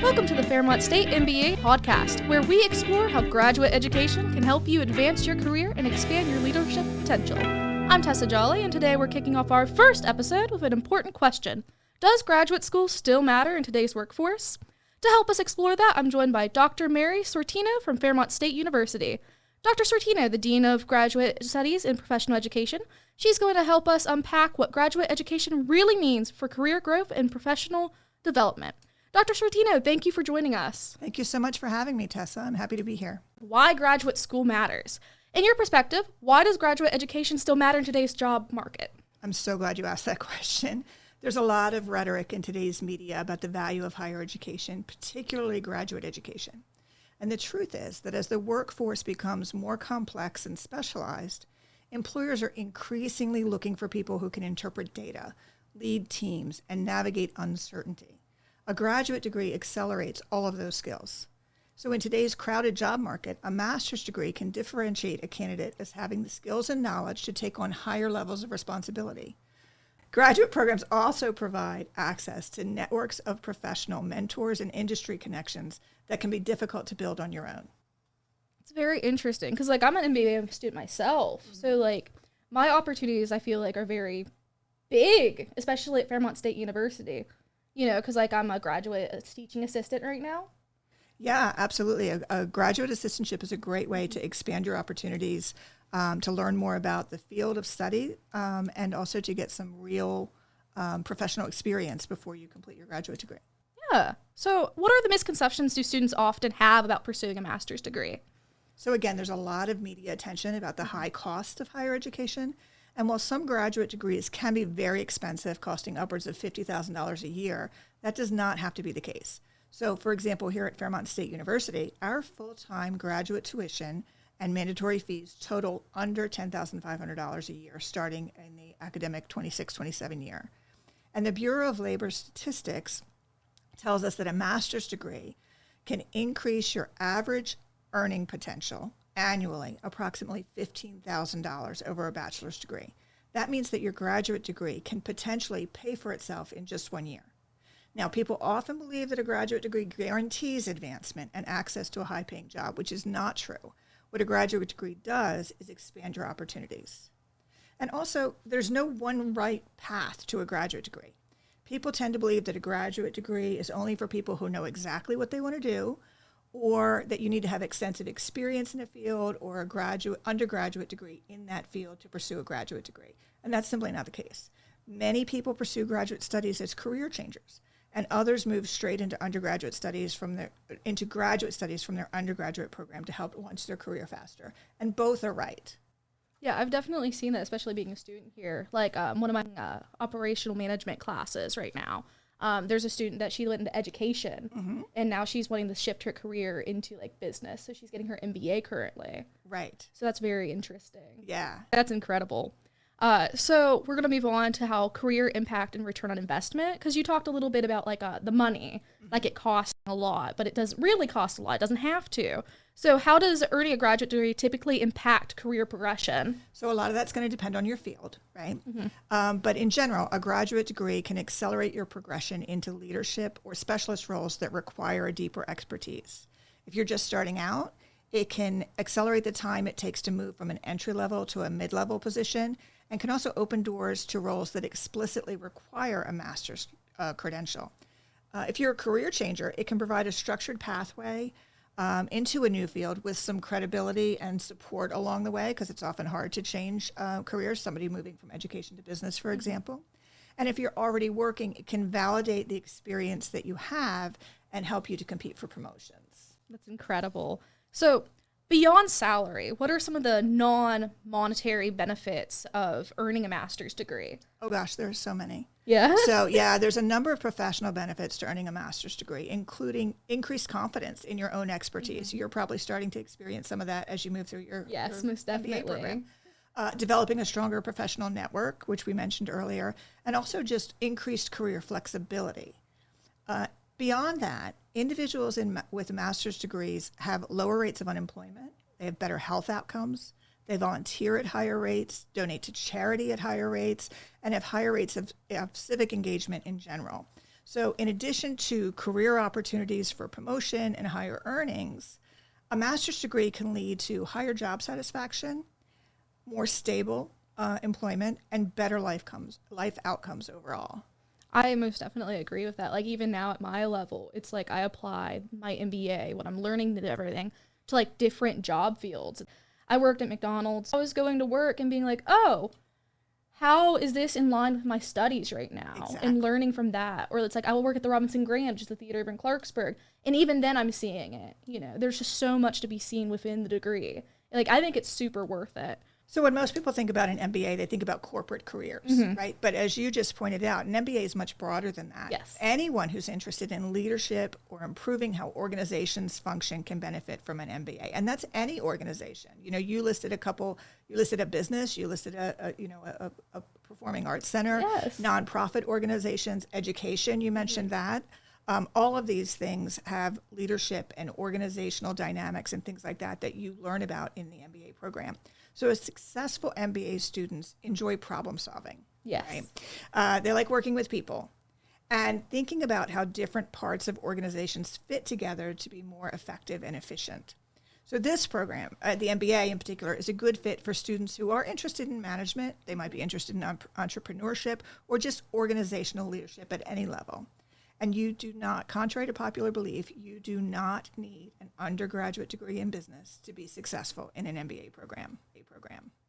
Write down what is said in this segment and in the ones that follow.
Welcome to the Fairmont State MBA podcast, where we explore how graduate education can help you advance your career and expand your leadership potential. I'm Tessa Jolly, and today we're kicking off our first episode with an important question. Does graduate school still matter in today's workforce? To help us explore that, I'm joined by Dr. Mary Sortino from Fairmont State University. Dr. Sortino, the Dean of Graduate Studies in Professional Education, she's going to help us unpack what graduate education really means for career growth and professional development. Dr. Sortino, thank you for joining us. Thank you so much for having me, Tessa. I'm happy to be here. Why graduate school matters. In your perspective, why does graduate education still matter in today's job market? I'm so glad you asked that question. There's a lot of rhetoric in today's media about the value of higher education, particularly graduate education. And the truth is that as the workforce becomes more complex and specialized, employers are increasingly looking for people who can interpret data, lead teams, and navigate uncertainty. A graduate degree accelerates all of those skills. So in today's crowded job market, a master's degree can differentiate a candidate as having the skills and knowledge to take on higher levels of responsibility. Graduate programs also provide access to networks of professional mentors and industry connections that can be difficult to build on your own. It's very interesting because, I'm an MBA student myself. So, my opportunities, I feel are very big, especially at Fairmont State University. Because I'm a graduate teaching assistant right now. Yeah, absolutely. A graduate assistantship is a great way to expand your opportunities, to learn more about the field of study, and also to get some real professional experience before you complete your graduate degree. Yeah. So what are the misconceptions do students often have about pursuing a master's degree? So again, there's a lot of media attention about the high cost of higher education. And while some graduate degrees can be very expensive, costing upwards of $50,000 a year, that does not have to be the case. So, for example, here at Fairmont State University, our full-time graduate tuition and mandatory fees total under $10,500 a year, starting in the academic 26-27 year. And the Bureau of Labor Statistics tells us that a master's degree can increase your average earning potential annually approximately $15,000 over a bachelor's degree. That means that your graduate degree can potentially pay for itself in just 1 year. Now, people often believe that a graduate degree guarantees advancement and access to a high-paying job, which is not true. What a graduate degree does is expand your opportunities. And also, there's no one right path to a graduate degree. People tend to believe that a graduate degree is only for people who know exactly what they want to do, or that you need to have extensive experience in a field or a undergraduate degree in that field to pursue a graduate degree. And that's simply not the case. Many people pursue graduate studies as career changers, and others move straight into graduate studies from their undergraduate program to help launch their career faster. And both are right. Yeah, I've definitely seen that, especially being a student here. One of my operational management classes right now. There's a student that she went into education, and now she's wanting to shift her career into business. So she's getting her MBA currently. Right. So that's very interesting. Yeah. That's incredible. So we're going to move on to how career impact and return on investment, because you talked a little bit about the money, it costs a lot, but it doesn't really cost a lot. It doesn't have to. So how does earning a graduate degree typically impact career progression? So a lot of that's going to depend on your field, right? But in general, a graduate degree can accelerate your progression into leadership or specialist roles that require a deeper expertise. If you're just starting out, it can accelerate the time it takes to move from an entry level to a mid-level position, and can also open doors to roles that explicitly require a master's credential. If you're a career changer, it can provide a structured pathway into a new field with some credibility and support along the way, because it's often hard to change careers, somebody moving from education to business, for example. And if you're already working, it can validate the experience that you have and help you to compete for promotions. That's incredible. So beyond salary, what are some of the non-monetary benefits of earning a master's degree? Oh gosh, there are so many. Yeah. So there's a number of professional benefits to earning a master's degree, including increased confidence in your own expertise. You're probably starting to experience some of that as you move through your most definitely. MBA program. Developing a stronger professional network, which we mentioned earlier, and also just increased career flexibility. Beyond that, individuals with master's degrees have lower rates of unemployment. They have better health outcomes. They volunteer at higher rates, donate to charity at higher rates, and have higher rates of civic engagement in general. So in addition to career opportunities for promotion and higher earnings, a master's degree can lead to higher job satisfaction, more stable employment, and better life outcomes overall. I most definitely agree with that. Like even now at my level, it's like I applied my MBA, what I'm learning and everything, to like different job fields. I worked at McDonald's. I was going to work and being like, oh, how is this in line with my studies right now? Exactly. And learning from that. Or it's like I will work at the Robinson Grand, which is the theater over in Clarksburg. And even then I'm seeing it. You know, there's just so much to be seen within the degree. Like I think it's super worth it. So when most people think about an MBA, they think about corporate careers, right? But as you just pointed out, an MBA is much broader than that. Yes. Anyone who's interested in leadership or improving how organizations function can benefit from an MBA. And that's any organization. You know, you listed a business, you listed a performing arts center, Yes. nonprofit organizations, education, you mentioned that. All of these things have leadership and organizational dynamics and things like that you learn about in the MBA program. So successful MBA students enjoy problem solving. Yes. Right? They like working with people and thinking about how different parts of organizations fit together to be more effective and efficient. So this program, the MBA in particular, is a good fit for students who are interested in management. They might be interested in entrepreneurship or just organizational leadership at any level. And you do not, contrary to popular belief, you do not need an undergraduate degree in business to be successful in an MBA program.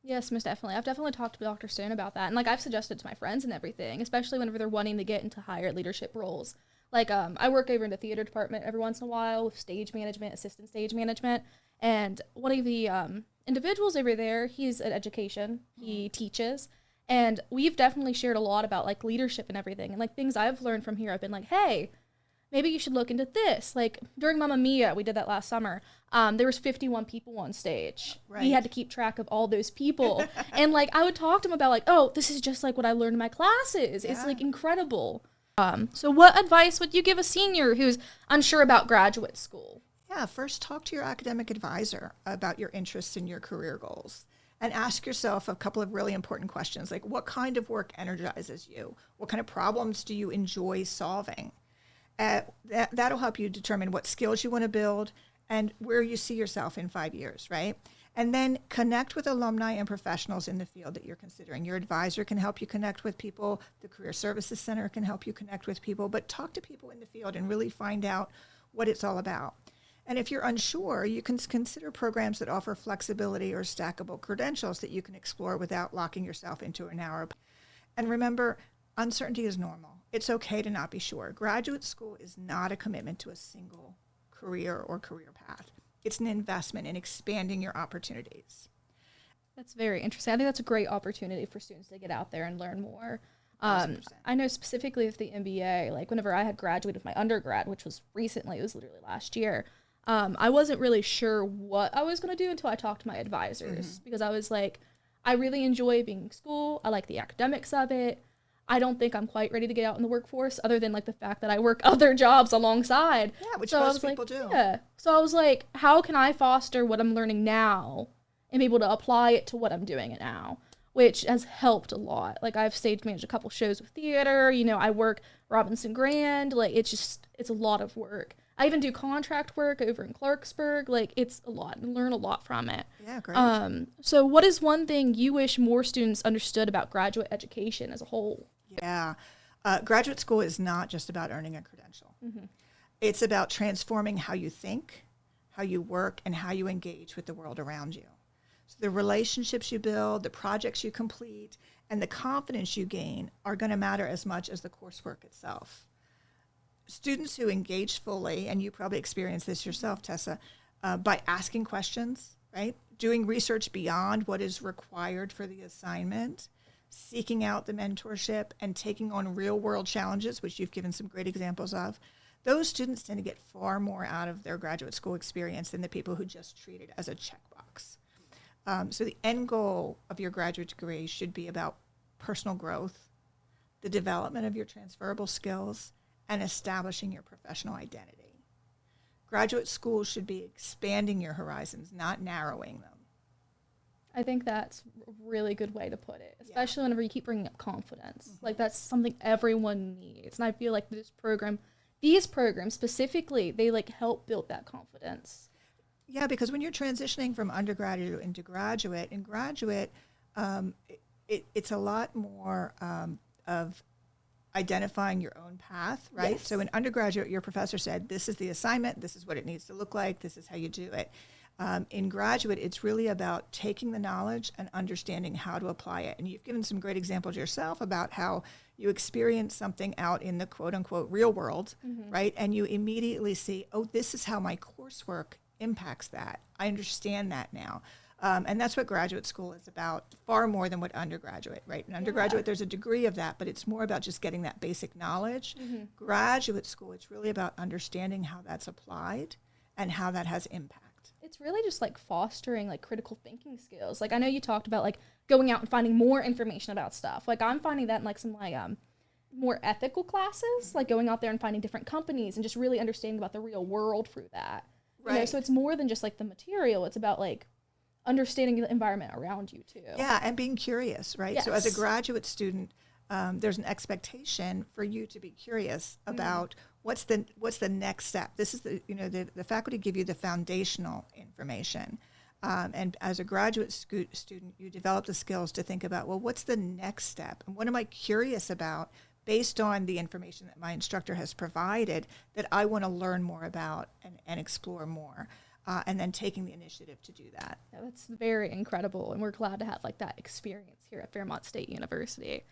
Yes, most definitely. I've definitely talked to Dr. Stone about that. And like I've suggested to my friends and everything, especially whenever they're wanting to get into higher leadership roles. Like I work over in the theater department every once in a while with stage management, assistant stage management. And one of the individuals over there, he's in education. He teaches. And we've definitely shared a lot about like leadership and everything. And like things I've learned from here, I've been like, hey, maybe you should look into this. Like during Mamma Mia, we did that last summer. There was 51 people on stage. Right. We had to keep track of all those people. And like I would talk to them about like, oh, this is just like what I learned in my classes. It's like incredible. So what advice would you give a senior who's unsure about graduate school? Yeah, first talk to your academic advisor about your interests and your career goals. And ask yourself a couple of really important questions, like what kind of work energizes you? What kind of problems do you enjoy solving? That'll help you determine what skills you want to build and where you see yourself in 5 years, right? And then connect with alumni and professionals in the field that you're considering. Your advisor can help you connect with people. The Career Services Center can help you connect with people. But talk to people in the field and really find out what it's all about. And if you're unsure, you can consider programs that offer flexibility or stackable credentials that you can explore without locking yourself into a narrow. And remember, uncertainty is normal. It's okay to not be sure. Graduate school is not a commitment to a single career or career path. It's an investment in expanding your opportunities. That's very interesting. I think that's a great opportunity for students to get out there and learn more. 100%. I know specifically with the MBA, like whenever I had graduated with my undergrad, which was recently, it was literally last year, I wasn't really sure what I was going to do until I talked to my advisors because I was like, I really enjoy being in school. I like the academics of it. I don't think I'm quite ready to get out in the workforce other than like the fact that I work other jobs alongside. Yeah, which so most I was people like, do. Yeah. So I was like, how can I foster what I'm learning now and be able to apply it to what I'm doing it now, which has helped a lot. Like I've stage managed a couple shows with theater, you know, I work Robinson Grand, like it's a lot of work. I even do contract work over in Clarksburg. Like it's a lot and learn a lot from it. Yeah, great. So what is one thing you wish more students understood about graduate education as a whole? Yeah. Graduate school is not just about earning a credential. It's about transforming how you think, how you work, and how you engage with the world around you. So the relationships you build, the projects you complete, and the confidence you gain are going to matter as much as the coursework itself. Students who engage fully, and you probably experienced this yourself, Tessa, by asking questions, right? Doing research beyond what is required for the assignment, seeking out the mentorship, and taking on real-world challenges, which you've given some great examples of, those students tend to get far more out of their graduate school experience than the people who just treat it as a checkbox. So the end goal of your graduate degree should be about personal growth, the development of your transferable skills, and establishing your professional identity. Graduate school should be expanding your horizons, not narrowing them. I think that's a really good way to put it, especially whenever you keep bringing up confidence. Like, that's something everyone needs. And I feel like these programs specifically, they like help build that confidence. Yeah, because when you're transitioning from undergraduate into graduate, in graduate, it's a lot more of identifying your own path, right? Yes. So in undergraduate, your professor said, this is the assignment, this is what it needs to look like, this is how you do it. In graduate, it's really about taking the knowledge and understanding how to apply it. And you've given some great examples yourself about how you experience something out in the quote unquote real world, right? And you immediately see, oh, this is how my coursework impacts that. I understand that now. And that's what graduate school is about, far more than what undergraduate, right? In undergraduate, there's a degree of that, but it's more about just getting that basic knowledge. Graduate school, it's really about understanding how that's applied and how that has impact. It's really just like fostering like critical thinking skills. Like, I know you talked about like going out and finding more information about stuff. Like, I'm finding that in like some like more ethical classes, like going out there and finding different companies and just really understanding about the real world through that. Right. You know, so it's more than just like the material. It's about like understanding the environment around you too. Yeah, and being curious, right? Yes. So as a graduate student, there's an expectation for you to be curious about what's the next step. This is the faculty give you the foundational information, and as a graduate student, you develop the skills to think about, well, what's the next step, and what am I curious about based on the information that my instructor has provided that I want to learn more about and explore more. And then taking the initiative to do that. Yeah, that's very incredible, and we're glad to have like that experience here at Fairmont State University.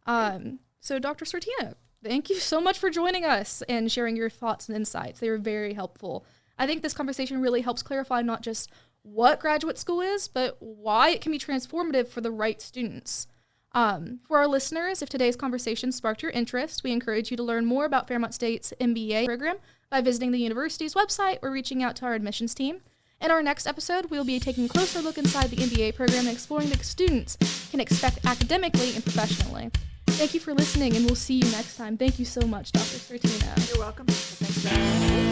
So Dr. Sortino, thank you so much for joining us and sharing your thoughts and insights. They were very helpful. I think this conversation really helps clarify not just what graduate school is, but why it can be transformative for the right students. For our listeners, if today's conversation sparked your interest, we encourage you to learn more about Fairmont State's MBA program by visiting the university's website or reaching out to our admissions team. In our next episode, we'll be taking a closer look inside the MBA program and exploring what students can expect academically and professionally. Thank you for listening, and we'll see you next time. Thank you so much, Dr. Sortino. You're welcome. Thanks for having me.